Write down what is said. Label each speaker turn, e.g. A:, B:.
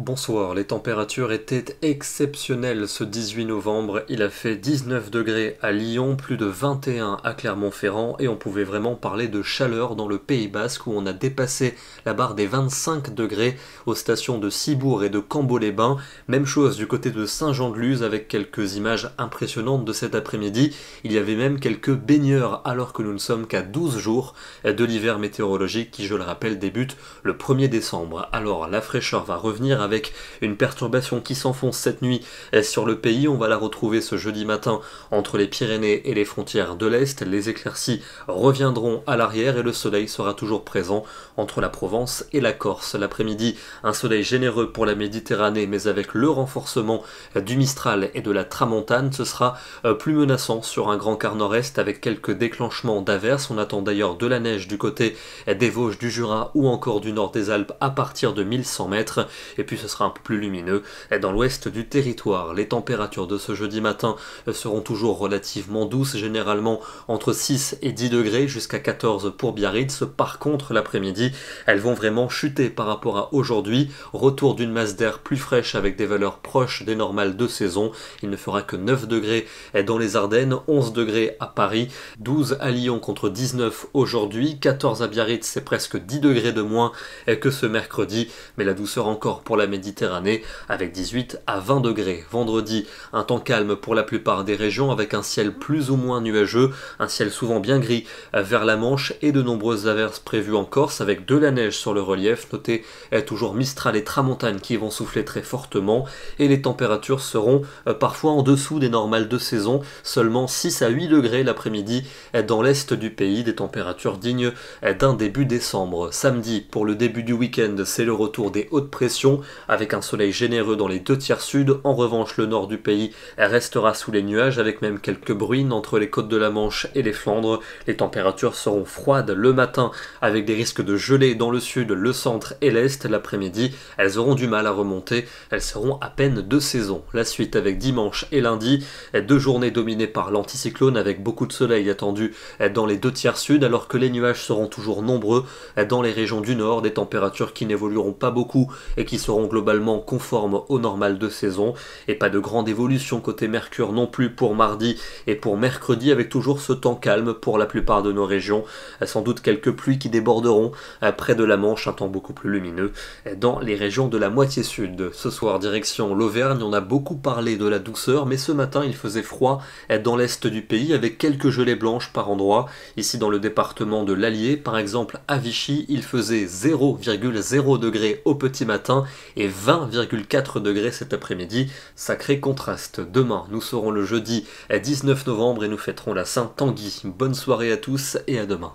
A: Bonsoir, les températures étaient exceptionnelles ce 18 novembre, il a fait 19 degrés à Lyon, plus de 21 à Clermont-Ferrand et on pouvait vraiment parler de chaleur dans le Pays Basque où on a dépassé la barre des 25 degrés aux stations de Cibourg et de Cambo-les-Bains. Même chose du côté de Saint-Jean-de-Luz avec quelques images impressionnantes de cet après-midi. Il y avait même quelques baigneurs alors que nous ne sommes qu'à 12 jours de l'hiver météorologique qui, je le rappelle, débute le 1er décembre. Alors la fraîcheur va revenir avec une perturbation qui s'enfonce cette nuit sur le pays. On va la retrouver ce jeudi matin entre les Pyrénées et les frontières de l'Est. Les éclaircies reviendront à l'arrière et le soleil sera toujours présent entre la Provence et la Corse. L'après-midi, un soleil généreux pour la Méditerranée, mais avec le renforcement du Mistral et de la Tramontane, ce sera plus menaçant sur un grand quart nord-est avec quelques déclenchements d'averses. On attend d'ailleurs de la neige du côté des Vosges, du Jura ou encore du nord des Alpes à partir de 1100 mètres. Et puis ce sera un peu plus lumineux dans l'ouest du territoire. Les températures de ce jeudi matin seront toujours relativement douces, généralement entre 6 et 10 degrés jusqu'à 14 pour Biarritz. Par contre, l'après-midi, elles vont vraiment chuter par rapport à aujourd'hui. Retour d'une masse d'air plus fraîche avec des valeurs proches des normales de saison. Il ne fera que 9 degrés dans les Ardennes, 11 degrés à Paris, 12 à Lyon contre 19 aujourd'hui, 14 à Biarritz, c'est presque 10 degrés de moins que ce mercredi, mais la douceur encore pour la Méditerranée avec 18 à 20 degrés. Vendredi, un temps calme pour la plupart des régions avec un ciel plus ou moins nuageux, un ciel souvent bien gris vers la Manche et de nombreuses averses prévues en Corse avec de la neige sur le relief. Notez toujours Mistral et Tramontane qui vont souffler très fortement et les températures seront parfois en dessous des normales de saison, seulement 6 à 8 degrés l'après-midi dans l'est du pays, des températures dignes d'un début décembre. Samedi, pour le début du week-end, c'est le retour des hautes pressions avec un soleil généreux dans les 2/3 sud. En revanche, le nord du pays restera sous les nuages avec même quelques bruines entre les côtes de la Manche et les Flandres. Les températures seront froides le matin avec des risques de gelée dans le sud, le centre et l'est. L'après-midi, elles auront du mal à remonter, elles seront à peine de saison. La suite avec dimanche et lundi, 2 journées dominées par l'anticyclone avec beaucoup de soleil attendu dans les 2/3 sud alors que les nuages seront toujours nombreux dans les régions du nord, des températures qui n'évolueront pas beaucoup et qui seront globalement conformes au normal de saison et pas de grande évolution côté Mercure non plus pour mardi et pour mercredi avec toujours ce temps calme pour la plupart de nos régions, sans doute quelques pluies qui déborderont près de la Manche, un temps beaucoup plus lumineux dans les régions de la moitié sud. Ce soir direction l'Auvergne, on a beaucoup parlé de la douceur mais ce matin il faisait froid dans l'est du pays avec quelques gelées blanches par endroits. Ici dans le département de l'Allier par exemple à Vichy il faisait 0,0 degrés au petit matin et 20,4 degrés cet après-midi. Sacré contraste. Demain nous serons le jeudi 19 novembre et nous fêterons la Saint-Tanguy. Bonne soirée à tous et à demain.